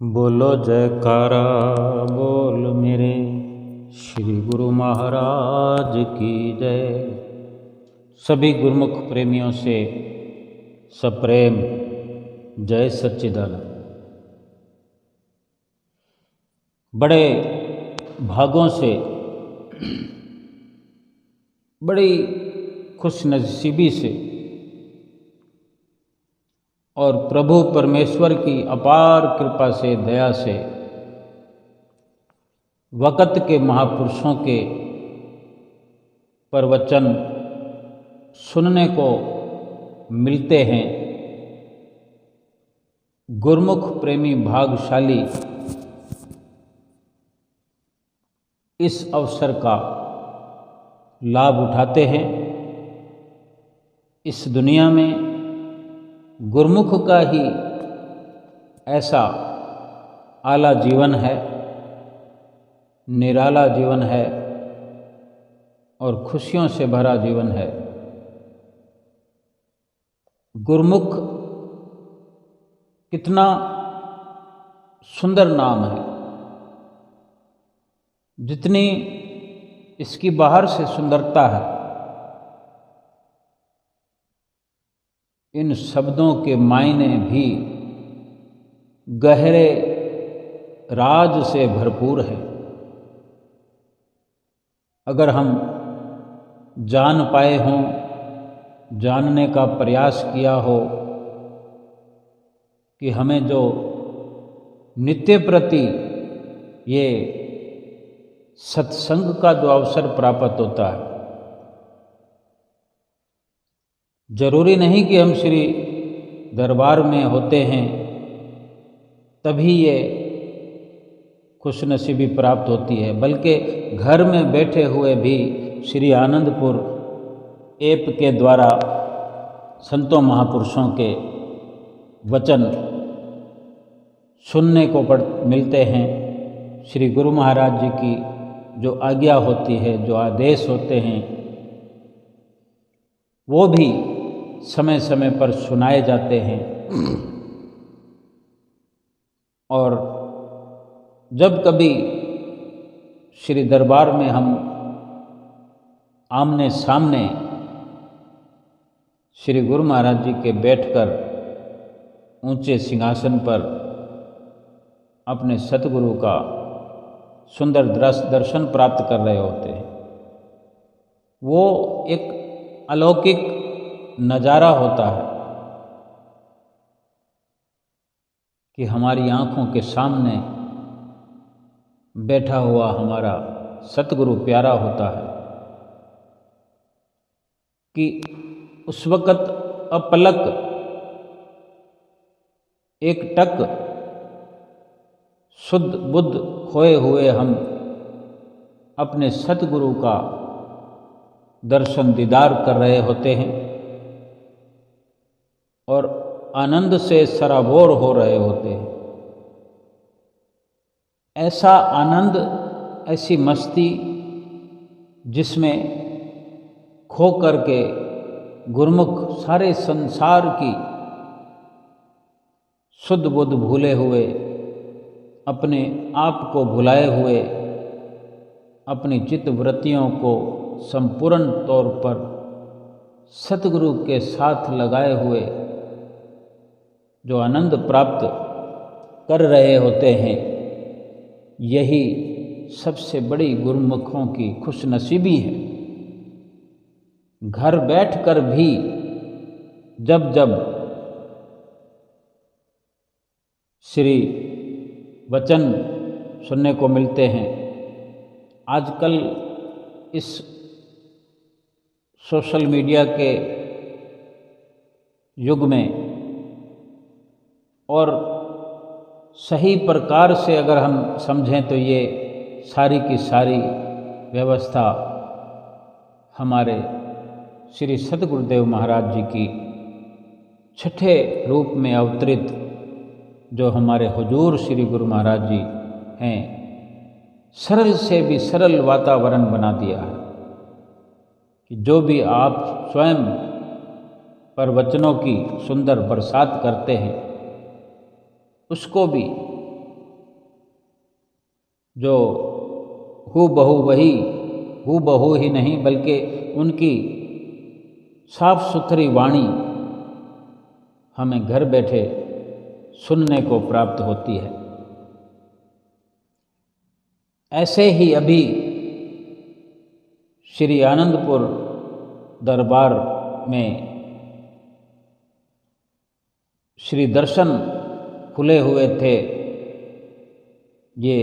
बोलो जयकारा बोल मेरे श्री गुरु महाराज की जय। सभी गुरुमुख प्रेमियों से सप्रेम जय सच्चिदानंद। बड़े भागों से बड़ी खुशनसीबी से और प्रभु परमेश्वर की अपार कृपा से दया से वक़्त के महापुरुषों के प्रवचन सुनने को मिलते हैं। गुरुमुख प्रेमी भाग्यशाली इस अवसर का लाभ उठाते हैं। इस दुनिया में गुरुमुख का ही ऐसा आला जीवन है, निराला जीवन है और खुशियों से भरा जीवन है। गुरुमुख कितना सुंदर नाम है। जितनी इसकी बाहर से सुंदरता है, इन शब्दों के मायने भी गहरे राज से भरपूर है। अगर हम जान पाए हों, जानने का प्रयास किया हो कि हमें जो नित्य प्रति ये सत्संग का जो अवसर प्राप्त होता है, जरूरी नहीं कि हम श्री दरबार में होते हैं तभी ये खुशनसीबी प्राप्त होती है, बल्कि घर में बैठे हुए भी श्री आनंदपुर ऐप के द्वारा संतों महापुरुषों के वचन सुनने को मिलते हैं। श्री गुरु महाराज जी की जो आज्ञा होती है, जो आदेश होते हैं, वो भी समय समय पर सुनाए जाते हैं। और जब कभी श्री दरबार में हम आमने सामने श्री गुरु महाराज जी के बैठकर ऊंचे सिंहासन पर अपने सतगुरु का सुंदर दर्शन प्राप्त कर रहे होते हैं, वो एक अलौकिक नज़ारा होता है कि हमारी आँखों के सामने बैठा हुआ हमारा सतगुरु प्यारा होता है कि उस वक़्त अपलक एक टक शुद्ध बुद्ध खोए हुए हम अपने सतगुरु का दर्शन दीदार कर रहे होते हैं और आनंद से सराबोर हो रहे होते हैं। ऐसा आनंद, ऐसी मस्ती जिसमें खो करके गुरुमुख सारे संसार की शुद्ध बुद्ध भूले हुए, अपने आप को भुलाए हुए, अपनी चित्त वृत्तियों को संपूर्ण तौर पर सतगुरु के साथ लगाए हुए जो आनंद प्राप्त कर रहे होते हैं, यही सबसे बड़ी गुरुमुखों की खुशनसीबी है। घर बैठकर भी जब जब श्री वचन सुनने को मिलते हैं, आजकल इस सोशल मीडिया के युग में और सही प्रकार से अगर हम समझें तो ये सारी की सारी व्यवस्था हमारे श्री सतगुरुदेव महाराज जी की छठे रूप में अवतरित जो हमारे हुजूर श्री गुरु महाराज जी हैं, सरल से भी सरल वातावरण बना दिया है कि जो भी आप स्वयं प्रवचनों की सुंदर बरसात करते हैं, उसको भी जो हूबहू वही, हूबहू ही नहीं बल्कि उनकी साफ सुथरी वाणी हमें घर बैठे सुनने को प्राप्त होती है। ऐसे ही अभी श्री आनंदपुर दरबार में श्री दर्शन खुले हुए थे। ये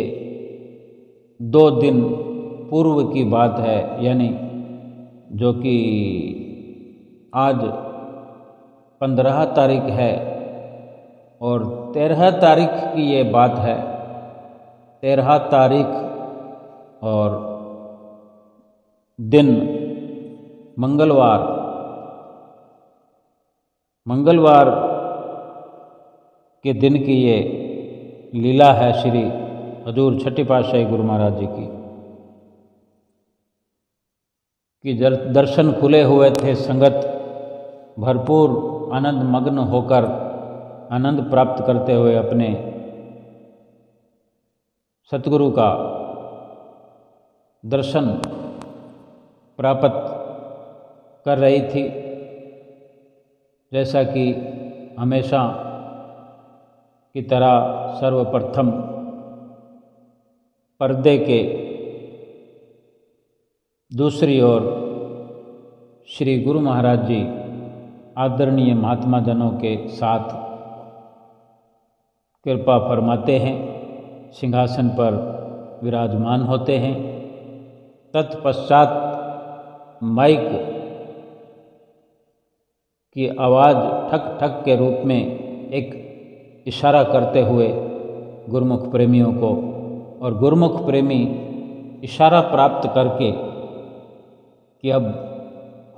2 दिन पूर्व की बात है, यानी जो कि आज 15 तारीख है और 13 तारीख की ये बात है। 13 तारीख और दिन मंगलवार के दिन की ये लीला है श्री हजूर छठी पातशाही गुरु महाराज जी की, कि दर्शन खुले हुए थे। संगत भरपूर आनंद मग्न होकर आनंद प्राप्त करते हुए अपने सतगुरु का दर्शन प्राप्त कर रही थी। जैसा कि हमेशा की तरह सर्वप्रथम पर्दे के दूसरी ओर श्री गुरु महाराज जी आदरणीय महात्मा जनों के साथ कृपा फरमाते हैं, सिंहासन पर विराजमान होते हैं। तत्पश्चात माइक की आवाज़ ठक ठक के रूप में एक इशारा करते हुए गुरुमुख प्रेमियों को, और गुरुमुख प्रेमी इशारा प्राप्त करके कि अब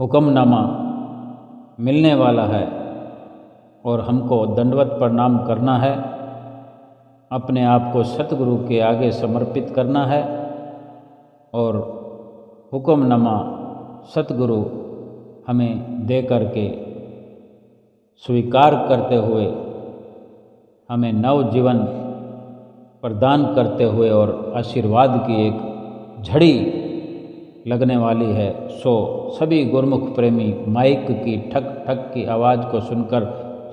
हुक्मनामा मिलने वाला है और हमको दंडवत प्रणाम करना है, अपने आप को सतगुरु के आगे समर्पित करना है और हुक्मनामा सतगुरु हमें दे करके स्वीकार करते हुए हमें नव जीवन प्रदान करते हुए और आशीर्वाद की एक झड़ी लगने वाली है। सो सभी गुरुमुख प्रेमी माइक की ठक ठक की आवाज़ को सुनकर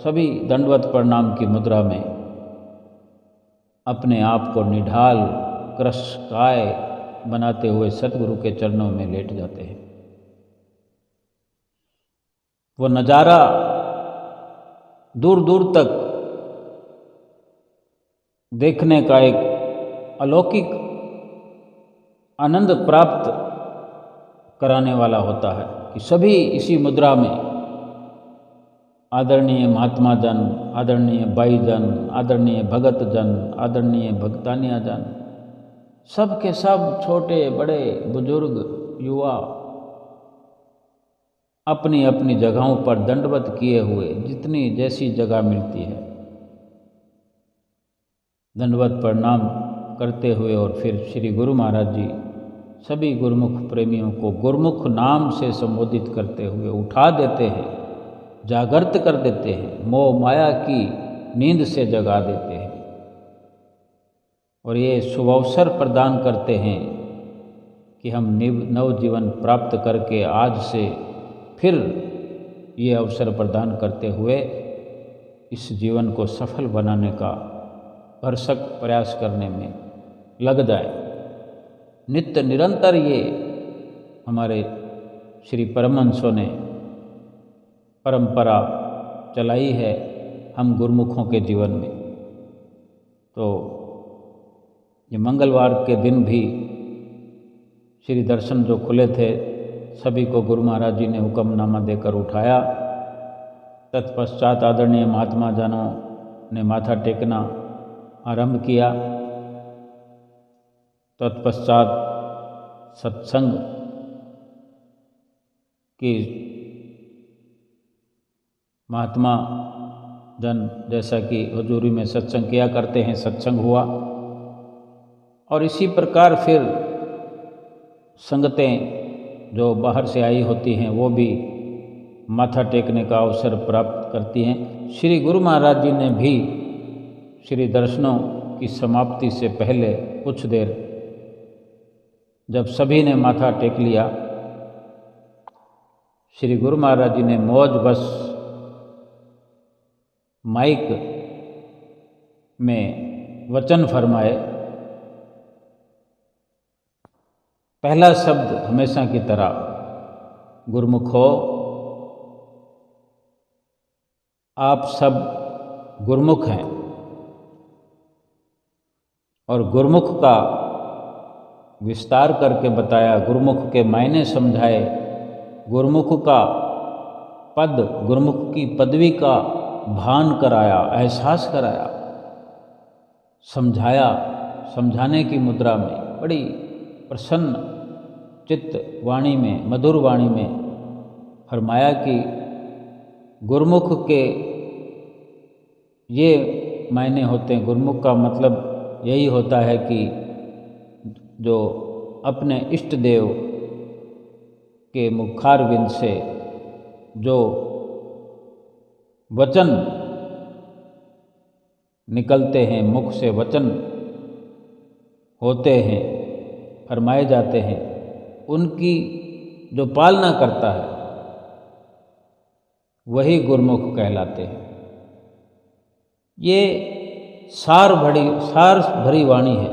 सभी दंडवत प्रणाम की मुद्रा में अपने आप को निढाल क्रशकाय बनाते हुए सतगुरु के चरणों में लेट जाते हैं। वो नज़ारा दूर दूर तक देखने का एक अलौकिक आनंद प्राप्त कराने वाला होता है कि सभी इसी मुद्रा में आदरणीय महात्मा जन, आदरणीय बाई जन, आदरणीय भगत जन, आदरणीय भगतानिया जन, सब के सब छोटे बड़े बुजुर्ग युवा अपनी अपनी जगहों पर दंडवत किए हुए जितनी जैसी जगह मिलती है दंडवत प्रणाम करते हुए और फिर श्री गुरु महाराज जी सभी गुरुमुख प्रेमियों को गुरुमुख नाम से संबोधित करते हुए उठा देते हैं, जागृत कर देते हैं, मोह माया की नींद से जगा देते हैं और ये शुभ अवसर प्रदान करते हैं कि हम नव जीवन प्राप्त करके आज से फिर ये अवसर प्रदान करते हुए इस जीवन को सफल बनाने का भरसक प्रयास करने में लग जाए। नित्य निरंतर ये हमारे श्री परमहंसों ने परंपरा चलाई है हम गुरुमुखों के जीवन में। तो ये मंगलवार के दिन भी श्री दर्शन जो खुले थे सभी को गुरु महाराज जी ने हुक्मनामा देकर उठाया। तत्पश्चात आदरणीय महात्मा जनों ने माथा टेकना आरंभ किया। तत्पश्चात सत्संग की महात्मा जन जैसा कि हजूरी में सत्संग किया करते हैं, सत्संग हुआ और इसी प्रकार फिर संगतें जो बाहर से आई होती हैं वो भी माथा टेकने का अवसर प्राप्त करती हैं। श्री गुरु महाराज जी ने भी श्री दर्शनों की समाप्ति से पहले कुछ देर जब सभी ने माथा टेक लिया, श्री गुरु महाराज जी ने मौज बस माइक में वचन फरमाए। पहला शब्द हमेशा की तरह, गुरुमुख हो, आप सब गुरुमुख हैं। और गुरुमुख का विस्तार करके बताया, गुरुमुख के मायने समझाए, गुरुमुख का पद, गुरुमुख की पदवी का भान कराया, एहसास कराया, समझाया। समझाने की मुद्रा में बड़ी प्रसन्न चित्त वाणी में, मधुर वाणी में फरमाया कि गुरुमुख के ये मायने होते हैं। गुरुमुख का मतलब यही होता है कि जो अपने इष्ट देव के मुखारविंद से जो वचन निकलते हैं, मुख से वचन होते हैं, फरमाए जाते हैं, उनकी जो पालना करता है वही गुरुमुख कहलाते हैं। ये सार भरी वाणी है,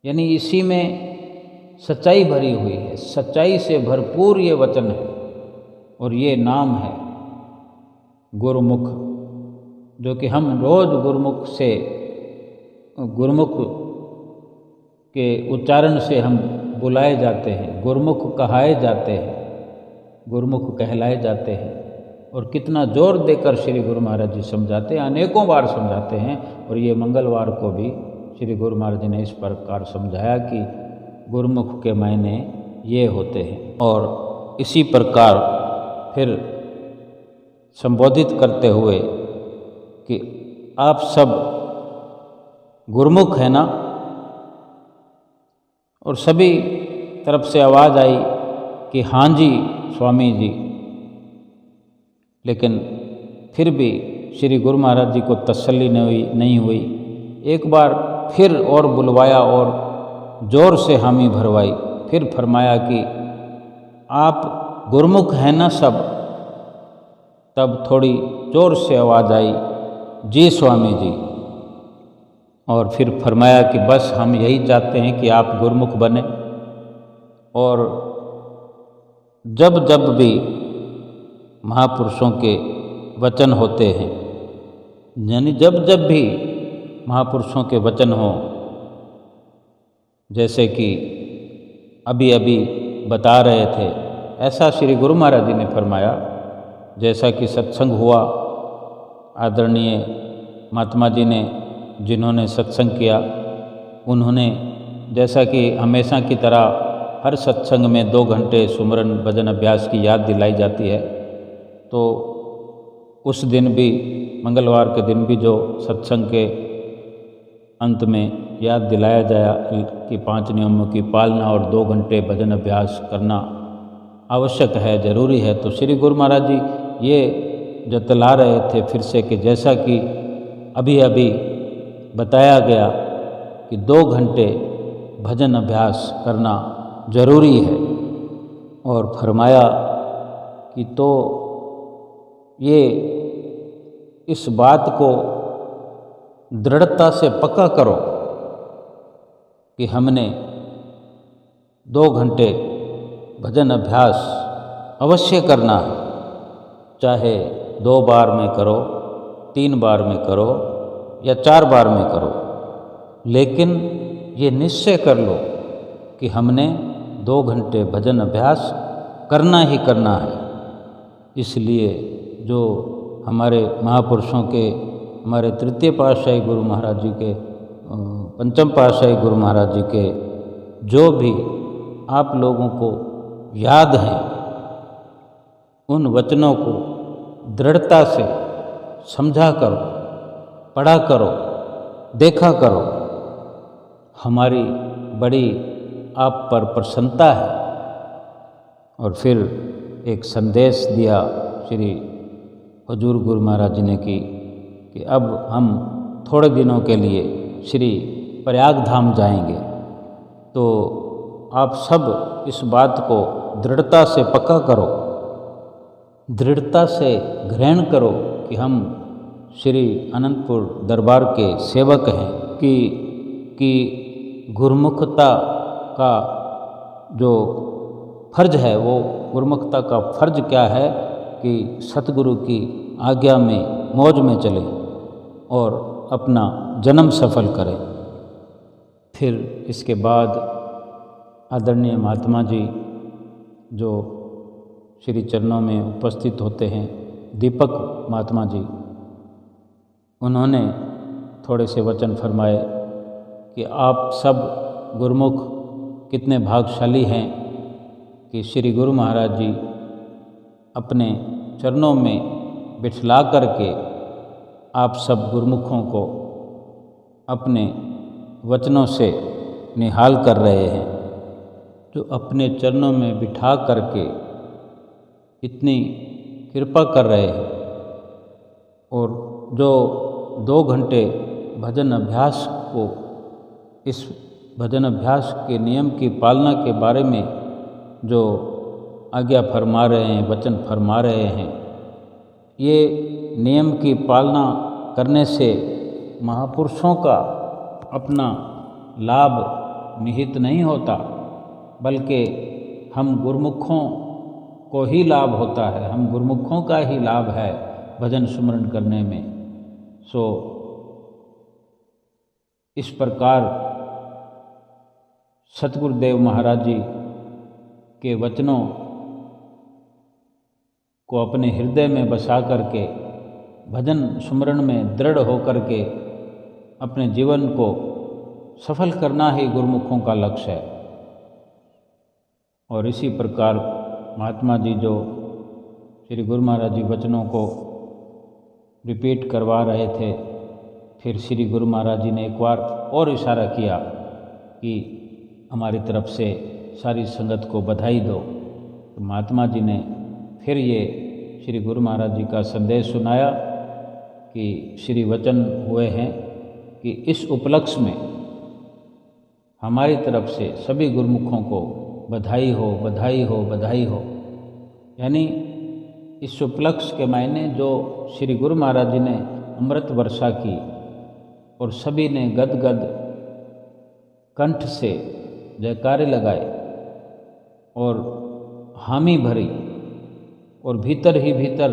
यानी इसी में सच्चाई भरी हुई है, सच्चाई से भरपूर ये वचन है। और ये नाम है गुरुमुख, जो कि हम रोज गुरुमुख के उच्चारण से हम बुलाए जाते हैं, गुरुमुख कहाए जाते हैं, गुरुमुख कहलाए जाते हैं। और कितना जोर देकर श्री गुरु महाराज जी समझाते हैं, अनेकों बार समझाते हैं। और ये मंगलवार को भी श्री गुरु महाराज जी ने इस प्रकार समझाया कि गुरुमुख के मायने ये होते हैं। और इसी प्रकार फिर संबोधित करते हुए कि आप सब गुरुमुख हैं ना। और सभी तरफ से आवाज़ आई कि हाँ जी स्वामी जी। लेकिन फिर भी श्री गुरु महाराज जी को तसल्ली नहीं हुई। एक बार फिर और बुलवाया और जोर से हामी भरवाई। फिर फरमाया कि आप गुरुमुख हैं ना सब। तब थोड़ी जोर से आवाज़ आई, जी स्वामी जी। और फिर फरमाया कि बस हम यही चाहते हैं कि आप गुरुमुख बने। और जब जब भी महापुरुषों के वचन होते हैं, यानी जब जब भी महापुरुषों के वचन हों, जैसे कि अभी अभी बता रहे थे, ऐसा श्री गुरु महाराज जी ने फरमाया। जैसा कि सत्संग हुआ, आदरणीय महात्मा जी ने जिन्होंने सत्संग किया, उन्होंने जैसा कि हमेशा की तरह हर सत्संग में 2 घंटे सुमरन भजन अभ्यास की याद दिलाई जाती है। तो उस दिन भी, मंगलवार के दिन भी, जो सत्संग के अंत में याद दिलाया जाया कि 5 नियमों की पालना और 2 घंटे भजन अभ्यास करना आवश्यक है, जरूरी है। तो श्री गुरु महाराज जी ये जतला रहे थे फिर से कि जैसा कि अभी अभी बताया गया कि 2 घंटे भजन अभ्यास करना जरूरी है। और फरमाया कि तो ये इस बात को दृढ़ता से पक्का करो कि हमने 2 घंटे भजन अभ्यास अवश्य करना है। चाहे 2 बार में करो, 3 बार में करो या 4 बार में करो, लेकिन ये निश्चय कर लो कि हमने 2 घंटे भजन अभ्यास करना ही करना है। इसलिए जो हमारे महापुरुषों के, हमारे तृतीय पातशाही गुरु महाराज जी के, पंचम पातशाही गुरु महाराज जी के जो भी आप लोगों को याद हैं, उन वचनों को दृढ़ता से समझा करो, पढ़ा करो, देखा करो। हमारी बड़ी आप पर प्रसन्नता है। और फिर एक संदेश दिया श्री हजूर गुरु महाराज जी ने कि अब हम थोड़े दिनों के लिए श्री प्रयाग धाम जाएंगे। तो आप सब इस बात को दृढ़ता से पक्का करो, दृढ़ता से ग्रहण करो कि हम श्री अनंतपुर दरबार के सेवक हैं, कि गुरुमुखता का जो फर्ज है, वो गुरुमुखता का फर्ज क्या है कि सतगुरु की आज्ञा में मौज में चले और अपना जन्म सफल करें। फिर इसके बाद आदरणीय महात्मा जी जो श्री चरणों में उपस्थित होते हैं, दीपक महात्मा जी, उन्होंने थोड़े से वचन फरमाए कि आप सब गुरुमुख कितने भाग्यशाली हैं कि श्री गुरु महाराज जी अपने चरणों में बिठला करके आप सब गुरुमुखों को अपने वचनों से निहाल कर रहे हैं, जो अपने चरणों में बिठा करके इतनी कृपा कर रहे हैं और जो 2 घंटे भजन अभ्यास को, इस भजन अभ्यास के नियम की पालना के बारे में जो आज्ञा फरमा रहे हैं, वचन फरमा रहे हैं, ये नियम की पालना करने से महापुरुषों का अपना लाभ निहित नहीं होता, बल्कि हम गुरुमुखों को ही लाभ होता है, हम गुरुमुखों का ही लाभ है भजन सुमरन करने में। सो इस प्रकार सतगुरुदेव महाराज जी के वचनों को अपने हृदय में बसा करके भजन सुमरन में दृढ़ होकर के अपने जीवन को सफल करना ही गुरुमुखों का लक्ष्य है। और इसी प्रकार महात्मा जी जो श्री गुरु महाराज जी वचनों को रिपीट करवा रहे थे, फिर श्री गुरु महाराज जी ने एक बार और इशारा किया कि हमारी तरफ से सारी संगत को बधाई दो। तो महात्मा जी ने फिर ये श्री गुरु महाराज जी का संदेश सुनाया कि श्री वचन हुए हैं कि इस उपलक्ष्य में हमारी तरफ से सभी गुरुमुखों को बधाई हो, बधाई हो, बधाई हो। यानी इस उपलक्ष्य के मायने जो श्री गुरु महाराज जी ने अमृत वर्षा की और सभी ने गदगद कंठ से जयकारे लगाए और हामी भरी और भीतर ही भीतर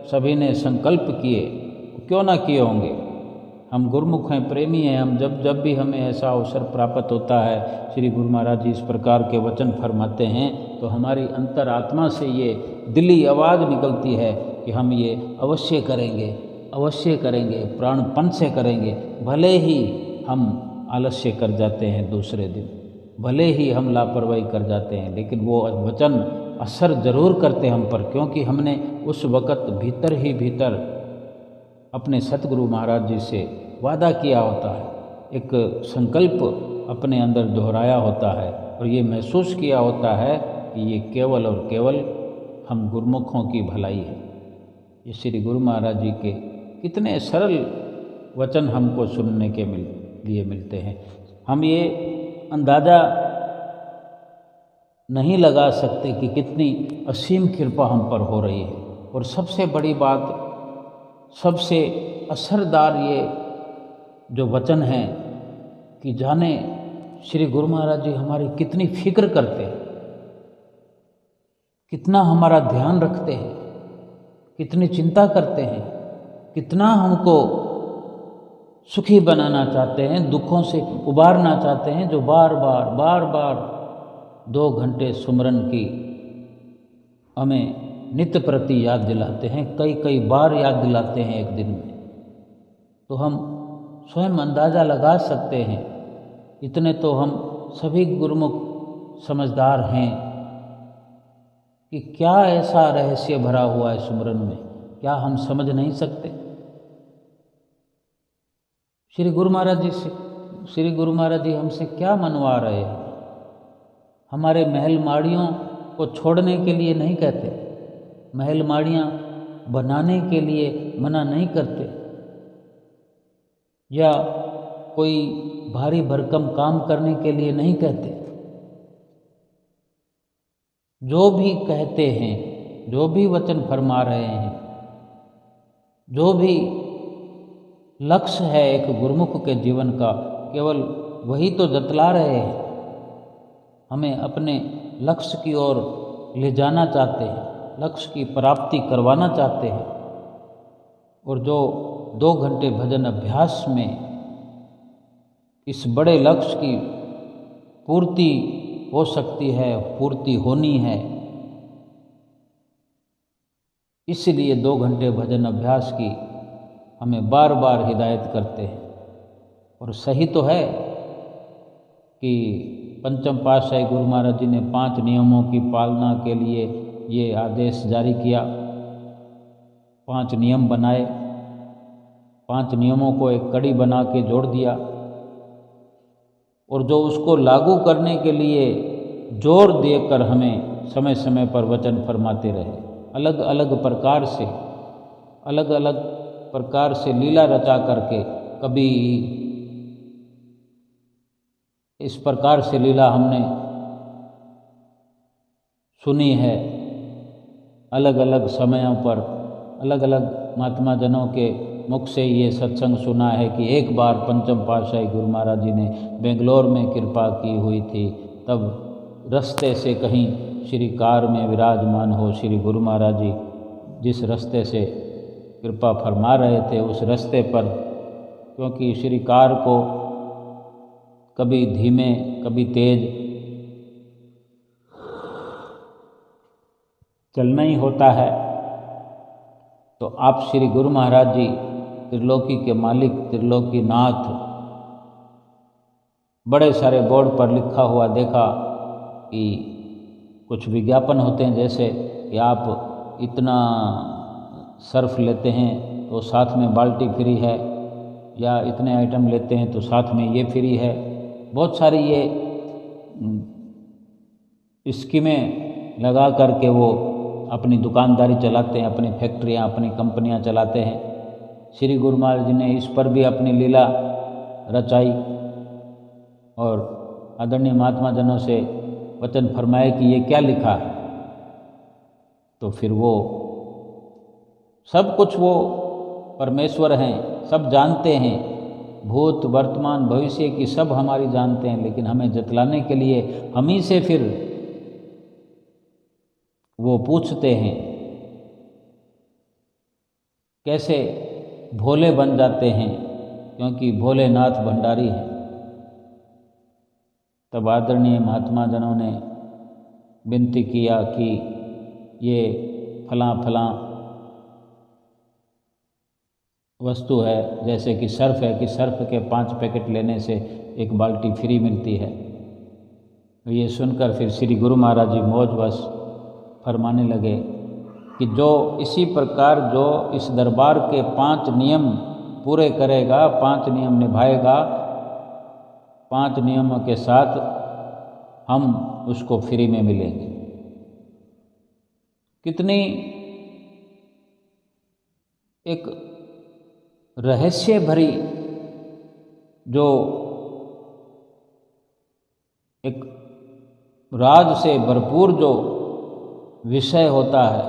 सभी ने संकल्प किए, क्यों ना किए होंगे। हम गुरुमुख हैं, प्रेमी हैं, हम जब भी हमें ऐसा अवसर प्राप्त होता है, श्री गुरु महाराज जी इस प्रकार के वचन फरमाते हैं, तो हमारी अंतरात्मा से ये दिली आवाज़ निकलती है कि हम ये अवश्य करेंगे, अवश्य करेंगे, प्राणपन से करेंगे। भले ही हम आलस्य कर जाते हैं दूसरे दिन, भले ही हम लापरवाही कर जाते हैं, लेकिन वो वचन असर जरूर करते हम पर, क्योंकि हमने उस वक़्त भीतर ही भीतर अपने सतगुरु महाराज जी से वादा किया होता है, एक संकल्प अपने अंदर दोहराया होता है और ये महसूस किया होता है कि ये केवल और केवल हम गुरुमुखों की भलाई है। ये श्री गुरु महाराज जी के कितने सरल वचन हमको सुनने के लिए मिलते हैं। हम ये अंदाज़ा नहीं लगा सकते कि कितनी असीम कृपा हम पर हो रही है। और सबसे बड़ी बात, सबसे असरदार ये जो वचन है कि जाने श्री गुरु महाराज जी हमारी कितनी फिक्र करते हैं, कितना हमारा ध्यान रखते हैं, कितनी चिंता करते हैं, कितना हमको सुखी बनाना चाहते हैं, दुखों से उबारना चाहते हैं, जो बार बार 2 घंटे सुमरन की हमें नित्य प्रति याद दिलाते हैं, कई बार याद दिलाते हैं एक दिन में। तो हम स्वयं अंदाज़ा लगा सकते हैं, इतने तो हम सभी गुरुमुख समझदार हैं कि क्या ऐसा रहस्य भरा हुआ है सुमरन में, क्या हम समझ नहीं सकते। श्री गुरु महाराज जी हमसे क्या मनवा रहे हैं। हमारे महल माड़ियों को छोड़ने के लिए नहीं कहते, महल माड़ियाँ बनाने के लिए मना नहीं करते, या कोई भारी भरकम काम करने के लिए नहीं कहते, जो भी कहते हैं, जो भी वचन फरमा रहे हैं, जो भी लक्ष्य है एक गुरुमुख के जीवन का, केवल वही तो जतला रहे हैं। हमें अपने लक्ष्य की ओर ले जाना चाहते हैं, लक्ष्य की प्राप्ति करवाना चाहते हैं। और जो 2 घंटे भजन अभ्यास में इस बड़े लक्ष्य की पूर्ति हो सकती है, पूर्ति होनी है, इसलिए 2 घंटे भजन अभ्यास की हमें बार बार हिदायत करते हैं। और सही तो है कि पंचम पातशाही गुरु महाराज जी ने 5 नियमों की पालना के लिए ये आदेश जारी किया, 5 नियम बनाए, 5 नियमों को एक कड़ी बना के जोड़ दिया, और जो उसको लागू करने के लिए जोर देकर हमें समय समय पर वचन फरमाते रहे। अलग अलग प्रकार से लीला रचा करके, कभी इस प्रकार से लीला हमने सुनी है, अलग अलग समयों पर अलग अलग महात्मा जनों के मुख से ये सत्संग सुना है कि एक बार पंचम पातशाही गुरु महाराज जी ने बेंगलोर में कृपा की हुई थी, तब रास्ते से कहीं श्री कार में विराजमान हो श्री गुरु महाराज जी जिस रास्ते से कृपा फरमा रहे थे, उस रास्ते पर, क्योंकि श्री कार को कभी धीमे कभी तेज चलना ही होता है, तो आप श्री गुरु महाराज जी त्रिलोकी के मालिक, त्रिलोकी नाथ, बड़े सारे बोर्ड पर लिखा हुआ देखा कि कुछ विज्ञापन होते हैं, जैसे कि आप इतना सर्फ लेते हैं तो साथ में बाल्टी फ्री है, या इतने आइटम लेते हैं तो साथ में ये फ्री है। बहुत सारी ये स्कीमें लगा करके वो अपनी दुकानदारी चलाते हैं, अपनी फैक्ट्रियाँ, अपनी कंपनियाँ चलाते हैं। श्री गुरु महाराज जी ने इस पर भी अपनी लीला रचाई और आदरणीय महात्मा जनों से वचन फरमाए कि ये क्या लिखा है। तो फिर वो सब कुछ वो परमेश्वर हैं, सब जानते हैं, भूत वर्तमान भविष्य की सब हमारी जानते हैं, लेकिन हमें जतलाने के लिए हम ही से फिर वो पूछते हैं, कैसे भोले बन जाते हैं, क्योंकि भोलेनाथ भंडारी हैं। तब आदरणीय महात्मा जनों ने विनती किया कि ये फलां फलां वस्तु है, जैसे कि सर्फ है, कि सर्फ के 5 पैकेट लेने से 1 बाल्टी फ्री मिलती है। तो ये सुनकर फिर श्री गुरु महाराज जी मौजवश फरमाने लगे कि जो इसी प्रकार जो इस दरबार के 5 नियम पूरे करेगा, 5 नियम निभाएगा, 5 नियमों के साथ हम उसको फ्री में मिलेंगे। कितनी एक रहस्य भरी जो एक राज से भरपूर जो विषय होता है,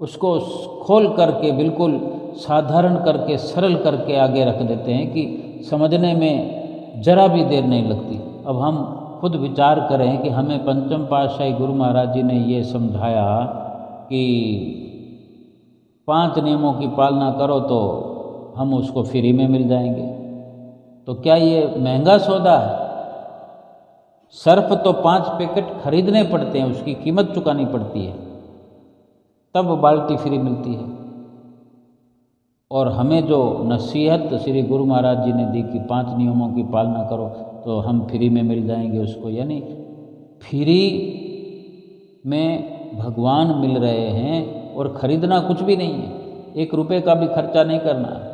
उसको खोल करके बिल्कुल साधारण करके सरल करके आगे रख देते हैं कि समझने में जरा भी देर नहीं लगती। अब हम खुद विचार करें कि हमें पंचम पातशाही गुरु महाराज जी ने ये समझाया कि 5 नियमों की पालना करो तो हम उसको फ्री में मिल जाएंगे, तो क्या ये महंगा सौदा है? सर्फ तो 5 पैकेट खरीदने पड़ते हैं, उसकी कीमत चुकानी पड़ती है, तब बाल्टी फ्री मिलती है। और हमें जो नसीहत श्री गुरु महाराज जी ने दी कि 5 नियमों की पालना करो तो हम फ्री में मिल जाएंगे उसको, यानी फ्री में भगवान मिल रहे हैं और खरीदना कुछ भी नहीं है, 1 रुपये का भी खर्चा नहीं करना है,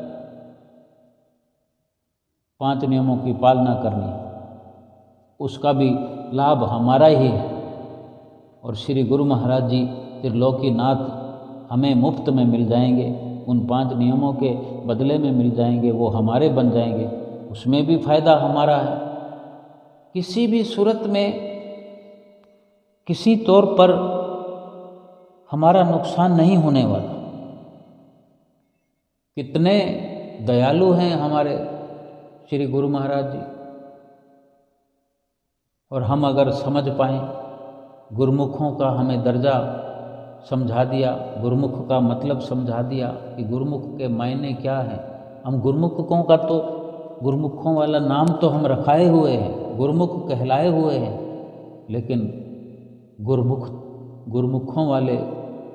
5 नियमों की पालना करनी है, उसका भी लाभ हमारा ही है। और श्री गुरु महाराज जी त्रिलोकी नाथ हमें मुफ्त में मिल जाएंगे, उन 5 नियमों के बदले में मिल जाएंगे, वो हमारे बन जाएंगे, उसमें भी फायदा हमारा है। किसी भी सूरत में किसी तौर पर हमारा नुकसान नहीं होने वाला। कितने दयालु हैं हमारे श्री गुरु महाराज जी। और हम अगर समझ पाएँ, गुरुमुखों का हमें दर्जा समझा दिया, गुरुमुख का मतलब समझा दिया कि गुरुमुख के मायने क्या हैं। हम गुरुमुखों का तो, गुरुमुखों वाला नाम तो हम रखाए हुए हैं, गुरुमुख कहलाए हुए हैं, लेकिन गुरुमुखों वाले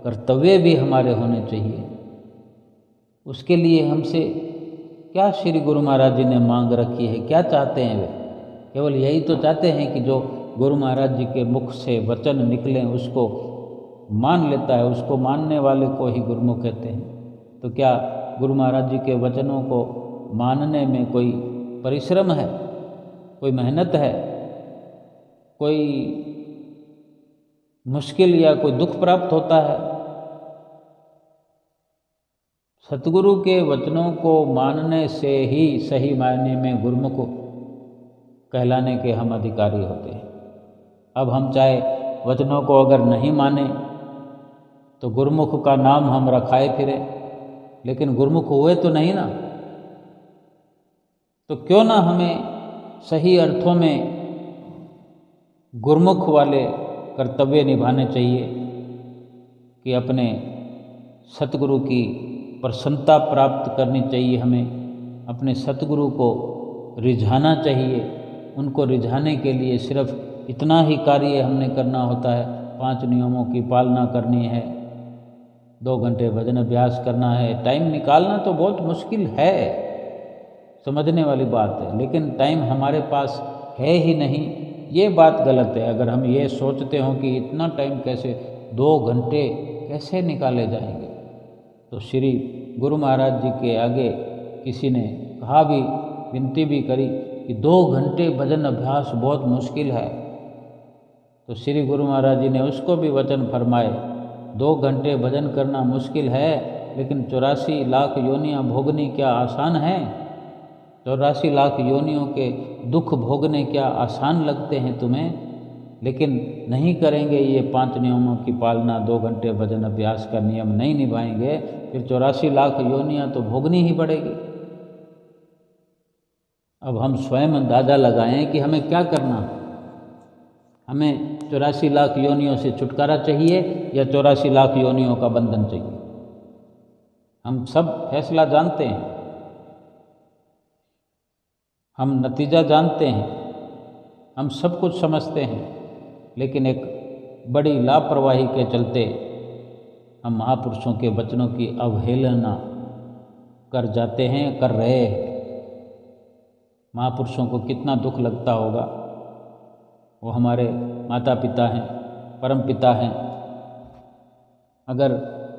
कर्तव्य भी हमारे होने चाहिए। उसके लिए हमसे क्या श्री गुरु महाराज जी ने मांग रखी है, क्या चाहते हैं वे? केवल यही तो चाहते हैं कि जो गुरु महाराज जी के मुख से वचन निकलें उसको मान लेता है, उसको मानने वाले को ही गुरुमुख कहते हैं। तो क्या गुरु महाराज जी के वचनों को मानने में कोई परिश्रम है, कोई मेहनत है, कोई मुश्किल या कोई दुख प्राप्त होता है? सतगुरु के वचनों को मानने से ही सही मायने में गुरुमुख कहलाने के हम अधिकारी होते हैं। अब हम चाहे वचनों को अगर नहीं माने तो गुरुमुख का नाम हम रखाए फिरें, लेकिन गुरुमुख हुए तो नहीं ना। तो क्यों ना हमें सही अर्थों में गुरुमुख वाले कर्तव्य निभाने चाहिए कि अपने सतगुरु की प्रसन्नता प्राप्त करनी चाहिए। हमें अपने सतगुरु को रिझाना चाहिए। उनको रिझाने के लिए सिर्फ इतना ही कार्य हमने करना होता है, 5 नियमों की पालना करनी है, 2 घंटे भजन अभ्यास करना है। टाइम निकालना तो बहुत मुश्किल है, समझने वाली बात है, लेकिन टाइम हमारे पास है ही नहीं, ये बात गलत है। अगर हम ये सोचते हों कि इतना टाइम कैसे, 2 घंटे कैसे निकाले जाएंगे, तो श्री गुरु महाराज जी के आगे किसी ने कहा भी, विनती भी करी कि 2 घंटे भजन अभ्यास बहुत मुश्किल है, तो श्री गुरु महाराज जी ने उसको भी वचन फरमाए, 2 घंटे भजन करना मुश्किल है, लेकिन 84 लाख योनियाँ भोगनी क्या आसान है? 84 लाख योनियों के दुख भोगने क्या आसान लगते हैं तुम्हें? लेकिन नहीं करेंगे ये 5 नियमों की पालना, 2 घंटे भजन अभ्यास का नियम नहीं निभाएंगे, फिर 84 लाख योनियाँ तो भोगनी ही पड़ेगी। अब हम स्वयं अंदाज़ा लगाएं कि हमें क्या करना। हमें 84 लाख योनियों से छुटकारा चाहिए या 84 लाख योनियों का बंधन चाहिए? हम सब फैसला जानते हैं, हम नतीजा जानते हैं, हम सब कुछ समझते हैं, लेकिन एक बड़ी लापरवाही के चलते हम महापुरुषों के वचनों की अवहेलना कर जाते हैं, कर रहे हैं। महापुरुषों को कितना दुख लगता होगा, वो हमारे माता पिता हैं, परम पिता हैं। अगर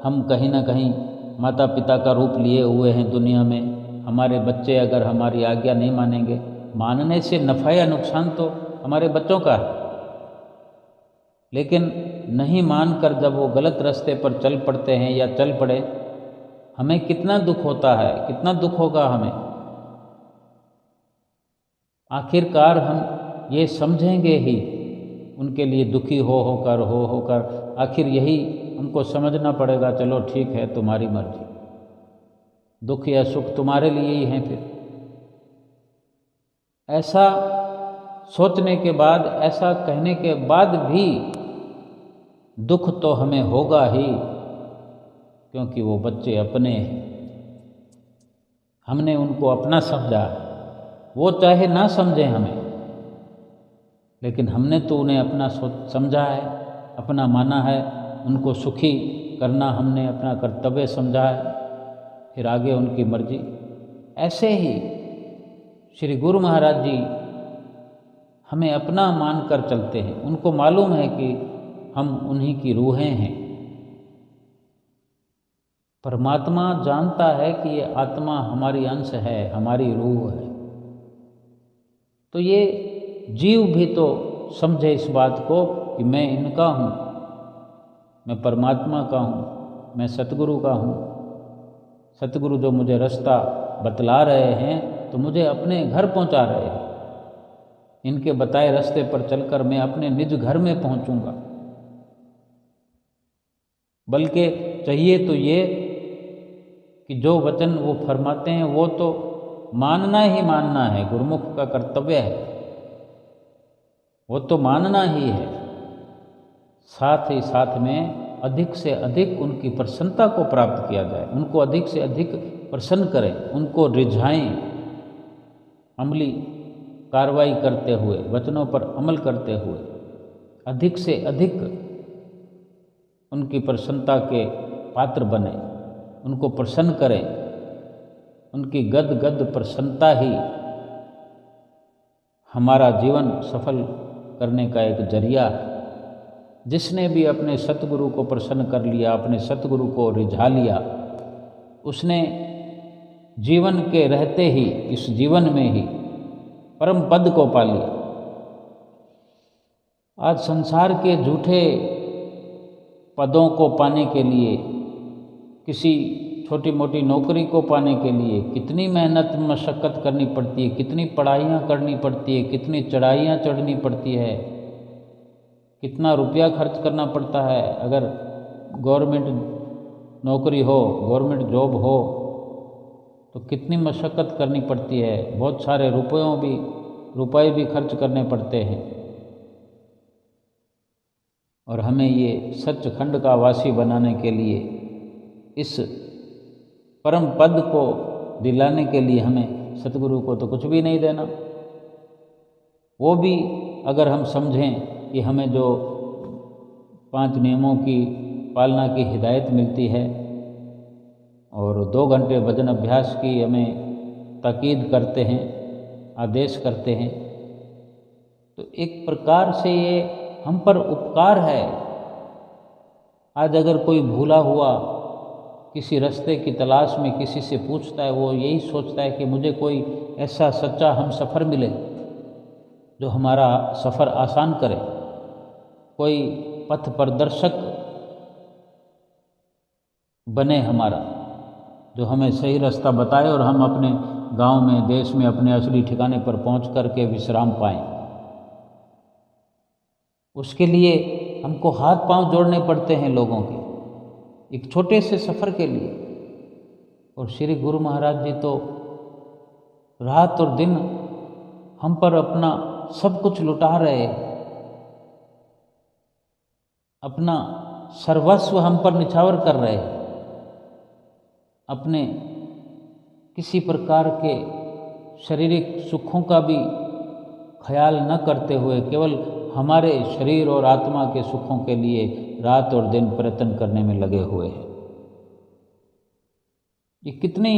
हम कहीं ना कहीं माता पिता का रूप लिए हुए हैं दुनिया में, हमारे बच्चे अगर हमारी आज्ञा नहीं मानेंगे, मानने से नफ़ा या नुकसान तो हमारे बच्चों का है, लेकिन नहीं मानकर जब वो गलत रास्ते पर चल पड़ते हैं या चल पड़े, हमें कितना दुख होता है, कितना दुख होगा हमें। आखिरकार हम ये समझेंगे ही, उनके लिए दुखी होकर आखिर यही उनको समझना पड़ेगा, चलो ठीक है तुम्हारी मर्जी, दुख या सुख तुम्हारे लिए ही है। फिर ऐसा सोचने के बाद, ऐसा कहने के बाद भी दुख तो हमें होगा ही, क्योंकि वो बच्चे अपने हैं, हमने उनको अपना समझा। वो चाहे ना समझें हमें, लेकिन हमने तो उन्हें अपना समझा है, अपना माना है, उनको सुखी करना हमने अपना कर्तव्य समझा है, फिर आगे उनकी मर्जी। ऐसे ही श्री गुरु महाराज जी हमें अपना मान कर चलते हैं, उनको मालूम है कि हम उन्हीं की रूहें हैं। परमात्मा जानता है कि ये आत्मा हमारी अंश है, हमारी रूह है, तो ये जीव भी तो समझे इस बात को कि मैं इनका हूँ, मैं परमात्मा का हूँ, मैं सतगुरु का हूँ। सतगुरु जो मुझे रास्ता बतला रहे हैं तो मुझे अपने घर पहुँचा रहे हैं। इनके बताए रास्ते पर चलकर मैं अपने निज घर में पहुँचूँगा। बल्कि चाहिए तो ये कि जो वचन वो फरमाते हैं वो तो मानना ही मानना है, गुरुमुख का कर्तव्य है, वो तो मानना ही है। साथ ही साथ में अधिक से अधिक उनकी प्रसन्नता को प्राप्त किया जाए, उनको अधिक से अधिक प्रसन्न करें, उनको रिझाएं, अमली कार्रवाई करते हुए, वचनों पर अमल करते हुए अधिक से अधिक उनकी प्रसन्नता के पात्र बने, उनको प्रसन्न करें। उनकी गद गद प्रसन्नता ही हमारा जीवन सफल करने का एक जरिया है। जिसने भी अपने सतगुरु को प्रसन्न कर लिया, अपने सतगुरु को रिझा लिया, उसने जीवन के रहते ही, इस जीवन में ही परम पद को पा लिया। आज संसार के झूठे पदों को पाने के लिए, किसी छोटी मोटी नौकरी को पाने के लिए कितनी मेहनत मशक्क़त करनी पड़ती है, कितनी पढ़ाइयाँ करनी पड़ती है, कितनी चढ़ाइयाँ चढ़नी पड़ती है, कितना रुपया खर्च करना पड़ता है। अगर गवर्नमेंट नौकरी हो, गवर्नमेंट जॉब हो तो कितनी मशक्क़त करनी पड़ती है, बहुत सारे रुपए भी खर्च करने पड़ते हैं। और हमें ये सचखंड का वासी बनाने के लिए, इस परम पद को दिलाने के लिए हमें सतगुरु को तो कुछ भी नहीं देना। वो भी अगर हम समझें कि हमें जो 5 नियमों की पालना की हिदायत मिलती है और 2 घंटे भजन अभ्यास की हमें ताकीद करते हैं, आदेश करते हैं, तो एक प्रकार से ये हम पर उपकार है। आज अगर कोई भूला हुआ किसी रास्ते की तलाश में किसी से पूछता है, वो यही सोचता है कि मुझे कोई ऐसा सच्चा हम सफ़र मिले जो हमारा सफ़र आसान करे, कोई पथ प्रदर्शक बने हमारा, जो हमें सही रास्ता बताए और हम अपने गांव में, देश में, अपने असली ठिकाने पर पहुंच कर के विश्राम पाएं। उसके लिए हमको हाथ पांव जोड़ने पड़ते हैं लोगों के, एक छोटे से सफ़र के लिए। और श्री गुरु महाराज जी तो रात और दिन हम पर अपना सब कुछ लुटा रहे, अपना सर्वस्व हम पर निछावर कर रहे, अपने किसी प्रकार के शारीरिक सुखों का भी ख्याल न करते हुए केवल हमारे शरीर और आत्मा के सुखों के लिए रात और दिन प्रयत्न करने में लगे हुए हैं। ये कितनी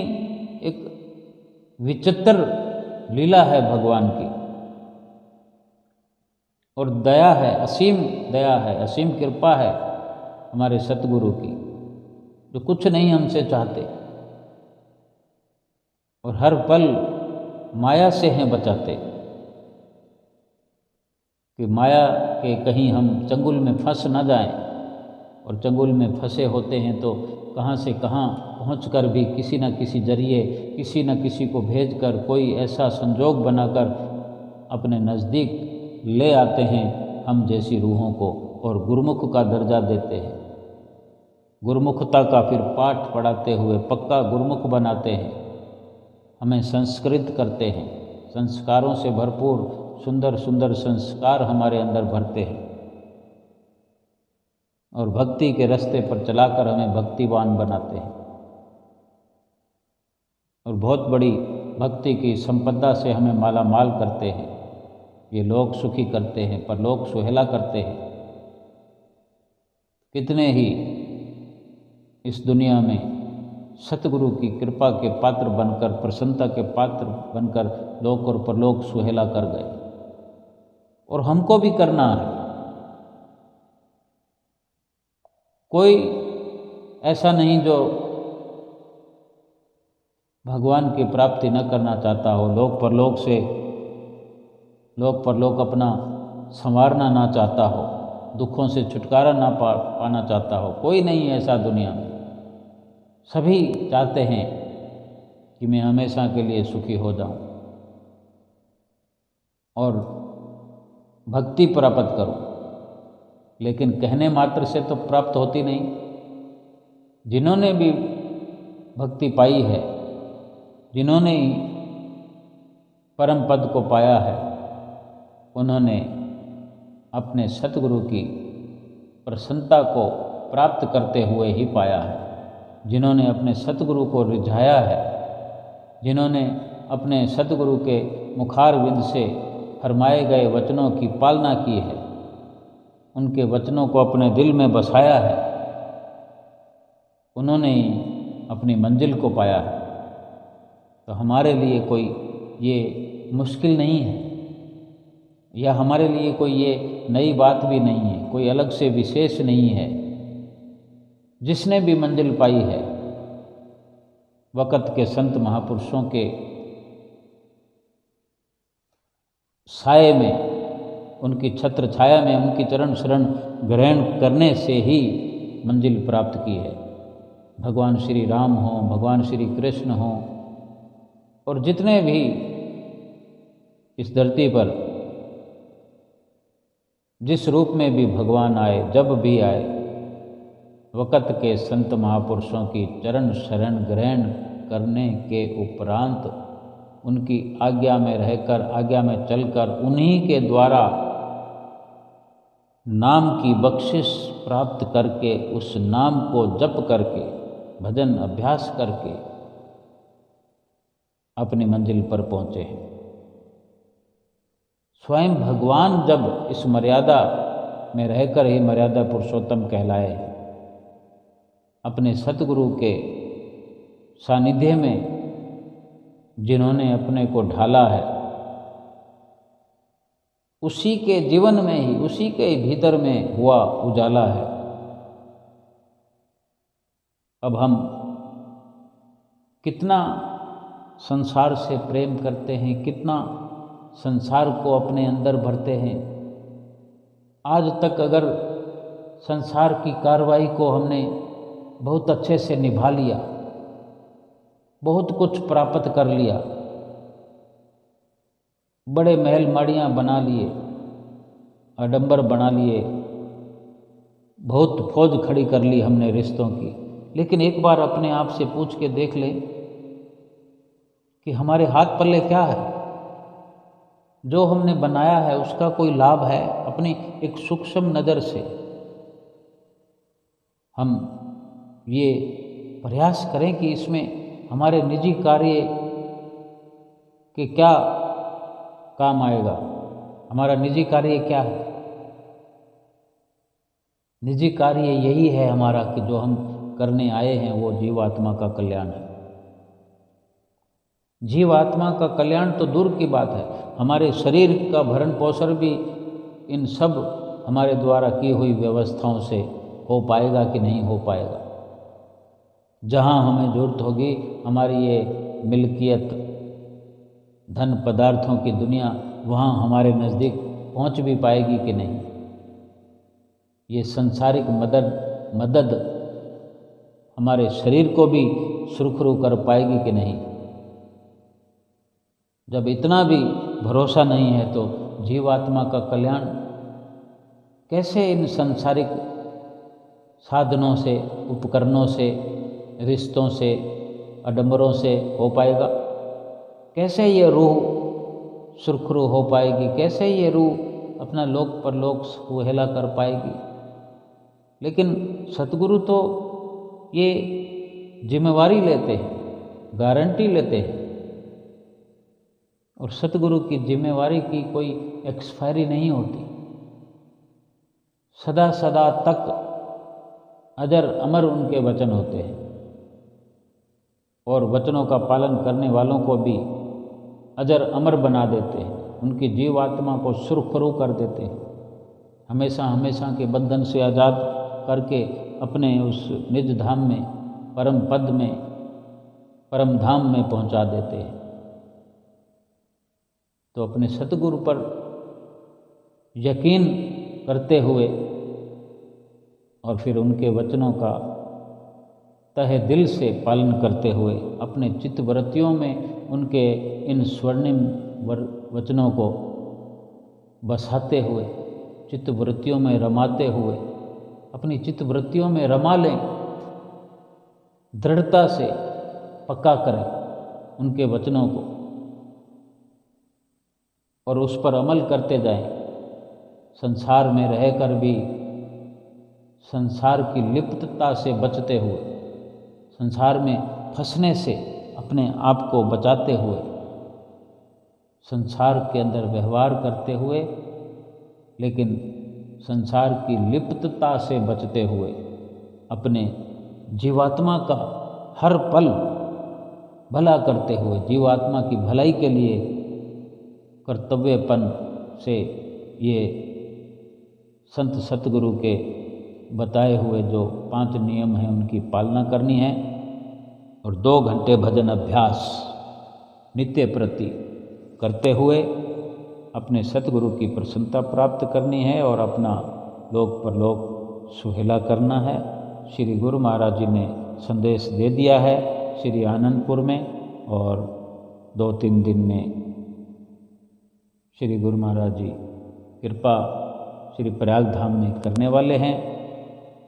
एक विचित्र लीला है भगवान की, और दया है, असीम दया है, असीम कृपा है हमारे सतगुरु की, जो कुछ नहीं हमसे चाहते और हर पल माया से हैं बचाते, कि माया के कहीं हम चंगुल में फंस ना जाएं। और चंगुल में फंसे होते हैं तो कहाँ से कहाँ पहुंचकर भी किसी न किसी जरिए, किसी न किसी को भेजकर, कोई ऐसा संजोग बनाकर अपने नज़दीक ले आते हैं हम जैसी रूहों को, और गुरुमुख का दर्जा देते हैं। गुरुमुखता का फिर पाठ पढ़ाते हुए पक्का गुरुमुख बनाते हैं, हमें संस्कृत करते हैं, संस्कारों से भरपूर सुंदर सुंदर संस्कार हमारे अंदर भरते हैं, और भक्ति के रास्ते पर चलाकर हमें भक्तिवान बनाते हैं। और बहुत बड़ी भक्ति की संपदा से हमें माला माल करते हैं। ये लोग सुखी करते हैं, पर लोग सुहेला करते हैं। कितने ही इस दुनिया में सतगुरु की कृपा के पात्र बनकर, प्रसन्नता के पात्र बनकर लोक और परलोक सुहेला कर गए, और हमको भी करना है। कोई ऐसा नहीं जो भगवान की प्राप्ति न करना चाहता हो, लोक परलोक अपना संवारना ना चाहता हो, दुखों से छुटकारा ना पाना चाहता हो। कोई नहीं है ऐसा दुनिया में। सभी चाहते हैं कि मैं हमेशा के लिए सुखी हो जाऊं और भक्ति प्राप्त करूं, लेकिन कहने मात्र से तो प्राप्त होती नहीं। जिन्होंने भी भक्ति पाई है, जिन्होंने परम पद को पाया है, उन्होंने अपने सतगुरु की प्रसन्नता को प्राप्त करते हुए ही पाया है। जिन्होंने अपने सतगुरु को रिझाया है, जिन्होंने अपने सतगुरु के मुखारविंद से फरमाए गए वचनों की पालना की है, उनके वचनों को अपने दिल में बसाया है, उन्होंने ही अपनी मंजिल को पाया है। तो हमारे लिए कोई ये मुश्किल नहीं है, या हमारे लिए कोई ये नई बात भी नहीं है, कोई अलग से विशेष नहीं है। जिसने भी मंजिल पाई है, वक़्त के संत महापुरुषों के साए में, उनकी छत्र छाया में, उनकी चरण शरण ग्रहण करने से ही मंजिल प्राप्त की है। भगवान श्री राम हों, भगवान श्री कृष्ण हों, और जितने भी इस धरती पर जिस रूप में भी भगवान आए, जब भी आए, वक़्त के संत महापुरुषों की चरण शरण ग्रहण करने के उपरांत उनकी आज्ञा में रहकर, आज्ञा में चलकर, उन्हीं के द्वारा नाम की बख्शिश प्राप्त करके, उस नाम को जप करके, भजन अभ्यास करके अपनी मंजिल पर पहुँचे हैं। स्वयं भगवान जब इस मर्यादा में रहकर ही मर्यादा पुरुषोत्तम कहलाए हैं, अपने सतगुरु के सानिध्य में जिन्होंने अपने को ढाला है, उसी के जीवन में ही, उसी के भीतर में हुआ उजाला है। अब हम कितना संसार से प्रेम करते हैं, कितना संसार को अपने अंदर भरते हैं। आज तक अगर संसार की कार्रवाई को हमने बहुत अच्छे से निभा लिया, बहुत कुछ प्राप्त कर लिया, बड़े महल माड़ियाँ बना लिए, आडंबर बना लिए, बहुत फौज खड़ी कर ली हमने रिश्तों की, लेकिन एक बार अपने आप से पूछ के देख लें कि हमारे हाथ पल्ले क्या है? जो हमने बनाया है उसका कोई लाभ है? अपनी एक सूक्ष्म नज़र से हम ये प्रयास करें कि इसमें हमारे निजी कार्य के क्या काम आएगा। हमारा निजी कार्य क्या है? निजी कार्य यही है हमारा कि जो हम करने आए हैं वो जीवात्मा का कल्याण है। जीवात्मा का कल्याण तो दूर की बात है, हमारे शरीर का भरण पोषण भी इन सब हमारे द्वारा की हुई व्यवस्थाओं से हो पाएगा कि नहीं हो पाएगा। जहाँ हमें ज़रूरत होगी, हमारी ये मिल्कियत, धन पदार्थों की दुनिया, वहाँ हमारे नज़दीक पहुँच भी पाएगी कि नहीं। ये सांसारिक मदद हमारे शरीर को भी सुरखरू कर पाएगी कि नहीं। जब इतना भी भरोसा नहीं है तो जीवात्मा का कल्याण कैसे इन सांसारिक साधनों से, उपकरणों से, रिश्तों से, आडंबरों से हो पाएगा? कैसे ये रूह सुरखरू हो पाएगी? कैसे ये रूह अपना लोक परलोक सुहेला कर पाएगी? लेकिन सतगुरु तो ये जिम्मेवारी लेते हैं, गारंटी लेते हैं, और सतगुरु की जिम्मेवारी की कोई एक्सपायरी नहीं होती। सदा सदा तक अजर अमर उनके वचन होते हैं, और वचनों का पालन करने वालों को भी अजर अमर बना देते हैं, उनकी जीवात्मा को सुरखरू कर देते हैं, हमेशा हमेशा के बंधन से आज़ाद करके अपने उस निज धाम में, परम पद में, परम धाम में पहुंचा देते हैं। तो अपने सतगुरु पर यकीन करते हुए और फिर उनके वचनों का तहे दिल से पालन करते हुए, अपने चित्तवृत्तियों में उनके इन स्वर्णिम वचनों को बसाते हुए, चित्तवृत्तियों में रमाते हुए, अपनी चित्तवृत्तियों में रमा लें दृढ़ता से पक्का करें उनके वचनों को और उस पर अमल करते जाएं। संसार में रहकर भी संसार की लिप्तता से बचते हुए, संसार में फंसने से अपने आप को बचाते हुए, संसार के अंदर व्यवहार करते हुए लेकिन संसार की लिप्तता से बचते हुए अपने जीवात्मा का हर पल भला करते हुए, जीवात्मा की भलाई के लिए कर्तव्यपन से ये संत सतगुरु के बताए हुए जो 5 नियम हैं उनकी पालना करनी है और 2 घंटे भजन अभ्यास नित्य प्रति करते हुए अपने सतगुरु की प्रसन्नता प्राप्त करनी है और अपना लोक परलोक सुहेला करना है। श्री गुरु महाराज जी ने संदेश दे दिया है श्री आनंदपुर में और 2-3 दिन में श्री गुरु महाराज जी कृपा श्री प्रयाग धाम में करने वाले हैं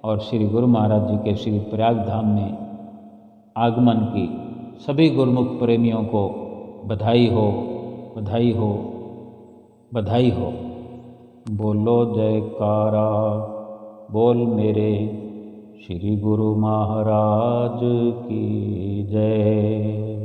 और श्री गुरु महाराज जी के श्री प्रयाग धाम में आगमन की सभी गुरुमुख प्रेमियों को बधाई हो, बधाई हो, बधाई हो। बोलो जयकारा, बोल मेरे श्री गुरु महाराज की जय।